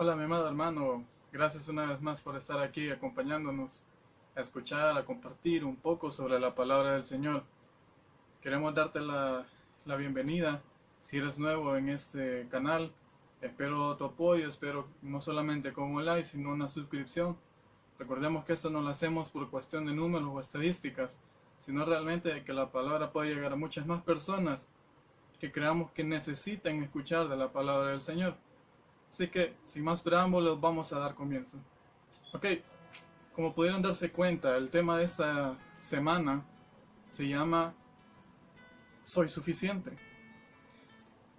Hola, mi amado hermano, gracias una vez más por estar aquí acompañándonos a escuchar, a compartir un poco sobre la palabra del Señor. Queremos darte la bienvenida si eres nuevo en este canal. Espero tu apoyo, espero no solamente con un like, sino una suscripción. Recordemos que esto no lo hacemos por cuestión de números o estadísticas, sino realmente que la palabra pueda llegar a muchas más personas que creamos que necesitan escuchar de la palabra del Señor. Así que, sin más preámbulos, vamos a dar comienzo. Ok, como pudieron darse cuenta, el tema de esta semana se llama ¿Soy suficiente?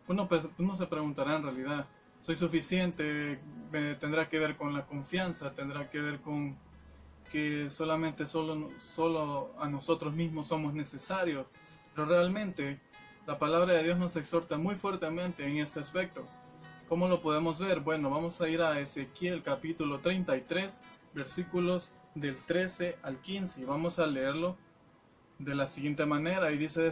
Uno se preguntará en realidad, ¿soy suficiente? ¿Tendrá que ver con la confianza? ¿Tendrá que ver con que solamente solo a nosotros mismos somos necesarios? Pero realmente la palabra de Dios nos exhorta muy fuertemente en este aspecto. ¿Cómo lo podemos ver? Bueno, vamos a ir a Ezequiel capítulo 33, versículos del 13 al 15 y vamos a leerlo de la siguiente manera y dice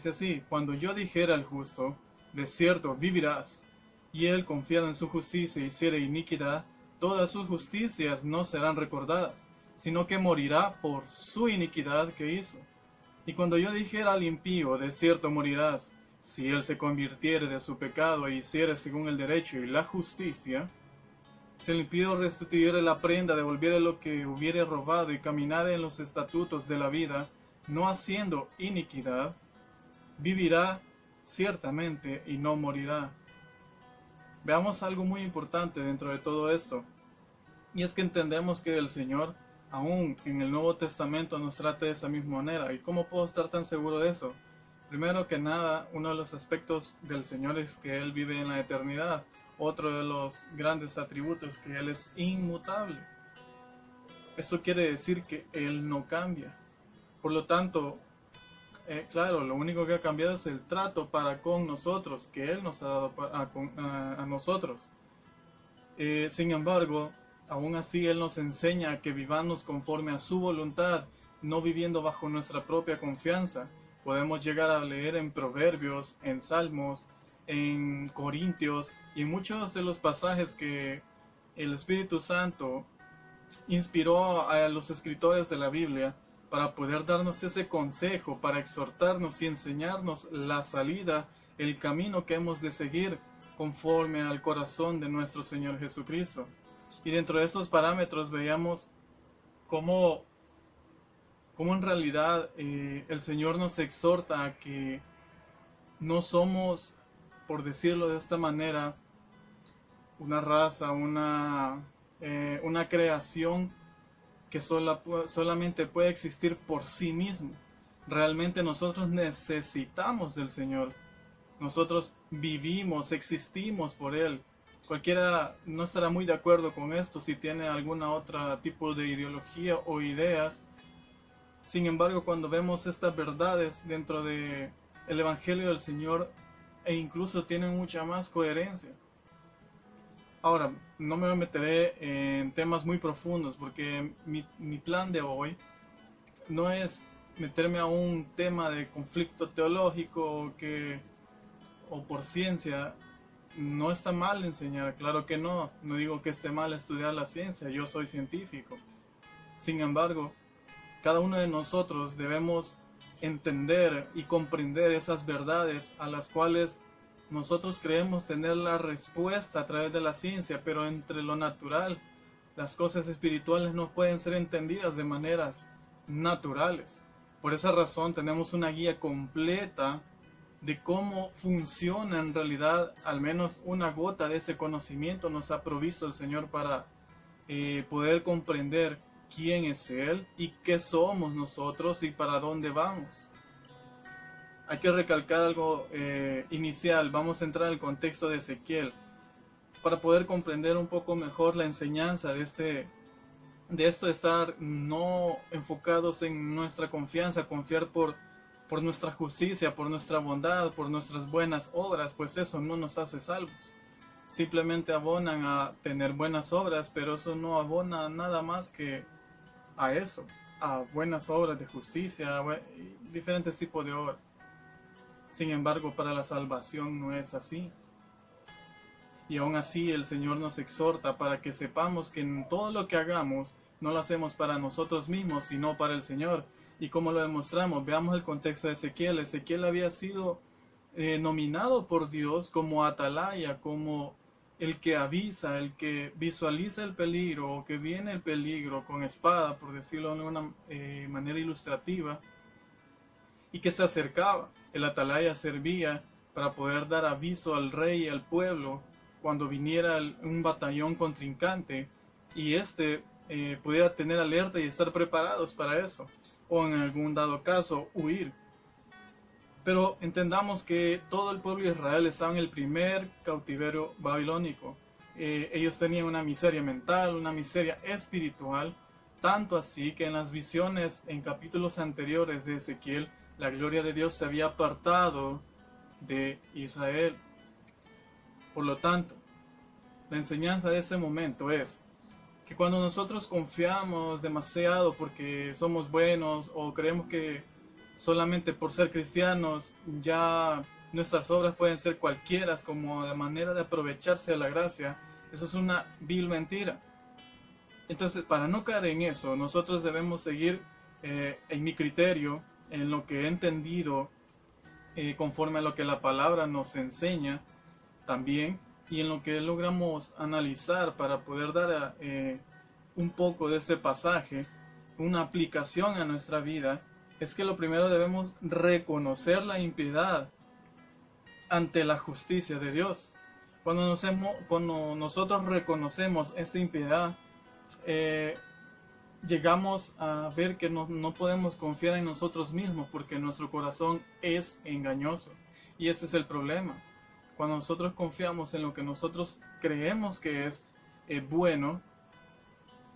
así: cuando yo dijera al justo, de cierto vivirás, y él confiado en su justicia hiciere iniquidad, todas sus justicias no serán recordadas, sino que morirá por su iniquidad que hizo. Y cuando yo dijera al impío, de cierto morirás, si él se convirtiere de su pecado e hiciere según el derecho y la justicia, si el impío restituyere la prenda, devolviere lo que hubiere robado y caminare en los estatutos de la vida, no haciendo iniquidad, vivirá ciertamente y no morirá. Veamos algo muy importante dentro de todo esto, y es que entendemos que el Señor, aún en el Nuevo Testamento, nos trata de esa misma manera. ¿Y cómo puedo estar tan seguro de eso? Primero que nada, uno de los aspectos del Señor es que Él vive en la eternidad. Otro de los grandes atributos, que Él es inmutable. Eso quiere decir que Él no cambia. Por lo tanto, claro, lo único que ha cambiado es el trato para con nosotros, que Él nos ha dado a nosotros. Sin embargo, aún así Él nos enseña a que vivamos conforme a su voluntad, no viviendo bajo nuestra propia confianza. Podemos llegar a leer en Proverbios, en Salmos, en Corintios y en muchos de los pasajes que el Espíritu Santo inspiró a los escritores de la Biblia para poder darnos ese consejo, para exhortarnos y enseñarnos la salida, el camino que hemos de seguir conforme al corazón de nuestro Señor Jesucristo. Y dentro de esos parámetros veíamos cómo en realidad el Señor nos exhorta a que no somos, por decirlo de esta manera, una raza, una creación que solamente puede existir por sí mismo. Realmente nosotros necesitamos del Señor. Nosotros vivimos, existimos por Él. Cualquiera no estará muy de acuerdo con esto si tiene alguna otra tipo de ideología o ideas. Sin embargo, cuando vemos estas verdades dentro de el Evangelio del Señor, e incluso tienen mucha más coherencia. Ahora, no me meteré en temas muy profundos porque mi plan de hoy no es meterme a un tema de conflicto teológico o por ciencia. No está mal enseñar, claro que no digo que esté mal estudiar la ciencia, yo soy científico. Sin embargo, cada uno de nosotros debemos entender y comprender esas verdades a las cuales nosotros creemos tener la respuesta a través de la ciencia, pero entre lo natural, las cosas espirituales no pueden ser entendidas de maneras naturales. Por esa razón tenemos una guía completa de cómo funciona en realidad. Al menos una gota de ese conocimiento nos ha provisto el Señor para poder comprender quién es Él y qué somos nosotros y para dónde vamos. Hay que recalcar algo inicial. Vamos a entrar al contexto de Ezequiel para poder comprender un poco mejor la enseñanza de esto de estar no enfocados en nuestra confianza, confiar por nuestra justicia, por nuestra bondad, por nuestras buenas obras, pues eso no nos hace salvos. Simplemente abonan a tener buenas obras, pero eso no abona nada más que a eso, a buenas obras de justicia, diferentes tipos de obras. Sin embargo, para la salvación no es así. Y aún así el Señor nos exhorta para que sepamos que en todo lo que hagamos no lo hacemos para nosotros mismos, sino para el Señor. Y como lo demostramos, veamos el contexto de Ezequiel. Ezequiel había sido nominado por Dios como atalaya, como el que avisa, el que visualiza el peligro o que viene el peligro con espada, por decirlo de una manera ilustrativa, y que se acercaba. El atalaya servía para poder dar aviso al rey y al pueblo cuando viniera un batallón contrincante, y pudiera tener alerta y estar preparados para eso, o en algún dado caso huir. Pero entendamos que todo el pueblo de Israel estaba en el primer cautiverio babilónico. Ellos tenían una miseria mental, una miseria espiritual, tanto así que en las visiones en capítulos anteriores de Ezequiel, la gloria de Dios se había apartado de Israel. Por lo tanto, la enseñanza de ese momento es que cuando nosotros confiamos demasiado porque somos buenos o creemos que solamente por ser cristianos ya nuestras obras pueden ser cualquiera, como de manera de aprovecharse de la gracia, eso es una vil mentira. Entonces, para no caer en eso, nosotros debemos seguir en mi criterio, en lo que he entendido, conforme a lo que la palabra nos enseña también, y en lo que logramos analizar para poder dar un poco de ese pasaje, una aplicación a nuestra vida. Es que lo primero debemos reconocer la impiedad ante la justicia de Dios. Cuando nosotros reconocemos esta impiedad, llegamos a ver que no podemos confiar en nosotros mismos porque nuestro corazón es engañoso. Y ese es el problema. Cuando nosotros confiamos en lo que nosotros creemos que es bueno,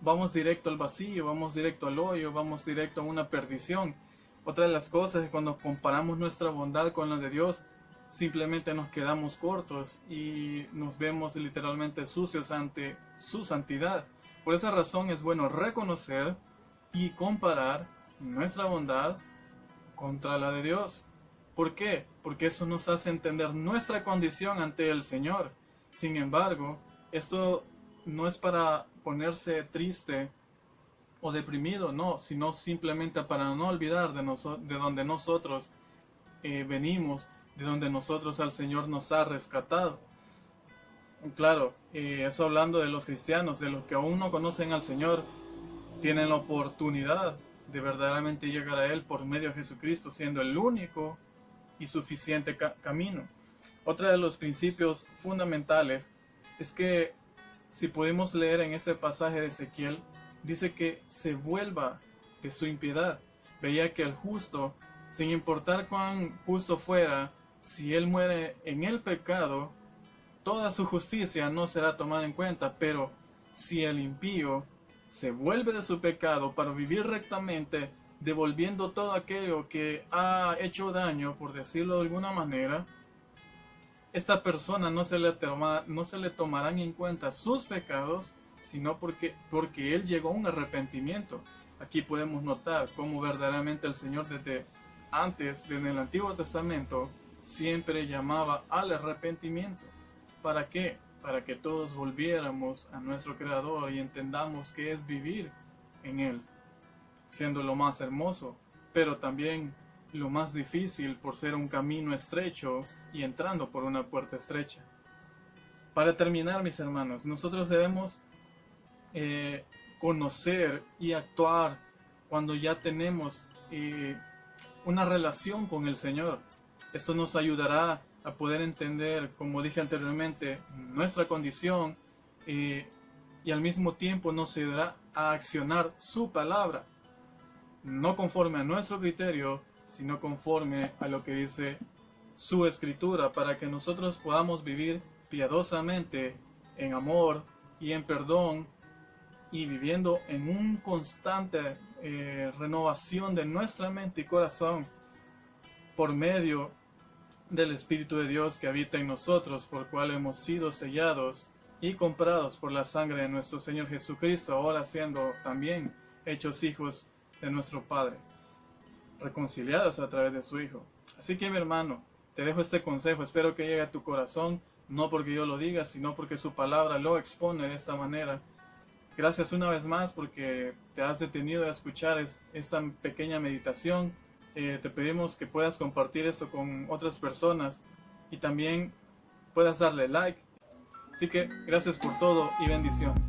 vamos directo al vacío, vamos directo al hoyo, vamos directo a una perdición. Otra de las cosas es cuando comparamos nuestra bondad con la de Dios, simplemente nos quedamos cortos y nos vemos literalmente sucios ante su santidad. Por esa razón es bueno reconocer y comparar nuestra bondad contra la de Dios. ¿Por qué? Porque eso nos hace entender nuestra condición ante el Señor. Sin embargo, esto no es para ponerse triste o deprimido, no, sino simplemente para no olvidar de donde nosotros venimos, de donde nosotros al Señor nos ha rescatado. Claro, eso hablando de los cristianos, de los que aún no conocen al Señor, tienen la oportunidad de verdaderamente llegar a Él por medio de Jesucristo, siendo el único y suficiente camino. Otro de los principios fundamentales es que si podemos leer en este pasaje de Ezequiel, dice que se vuelva de su impiedad. Veía que el justo, sin importar cuán justo fuera, si él muere en el pecado, toda su justicia no será tomada en cuenta. Pero si el impío se vuelve de su pecado para vivir rectamente, devolviendo todo aquello que ha hecho daño, por decirlo de alguna manera, esta persona no se le tomarán en cuenta sus pecados, sino porque él llegó a un arrepentimiento. Aquí podemos notar cómo verdaderamente el Señor desde el Antiguo Testamento, siempre llamaba al arrepentimiento. ¿Para qué? Para que todos volviéramos a nuestro Creador y entendamos qué es vivir en Él, siendo lo más hermoso, pero también lo más difícil por ser un camino estrecho y entrando por una puerta estrecha. Para terminar, mis hermanos, nosotros debemos conocer y actuar cuando ya tenemos una relación con el Señor. Esto nos ayudará a poder entender, como dije anteriormente, nuestra condición y al mismo tiempo nos ayudará a accionar su palabra, no conforme a nuestro criterio, sino conforme a lo que dice su Escritura, para que nosotros podamos vivir piadosamente en amor y en perdón, y viviendo en un constante renovación de nuestra mente y corazón por medio del Espíritu de Dios que habita en nosotros, por cual hemos sido sellados y comprados por la sangre de nuestro Señor Jesucristo, ahora siendo también hechos hijos de nuestro Padre, reconciliados a través de su Hijo. Así que, mi hermano, te dejo este consejo, espero que llegue a tu corazón no porque yo lo diga, sino porque su palabra lo expone de esta manera. Gracias una vez más porque te has detenido a escuchar esta pequeña meditación. Te pedimos que puedas compartir esto con otras personas y también puedas darle like. Así que gracias por todo y bendiciones.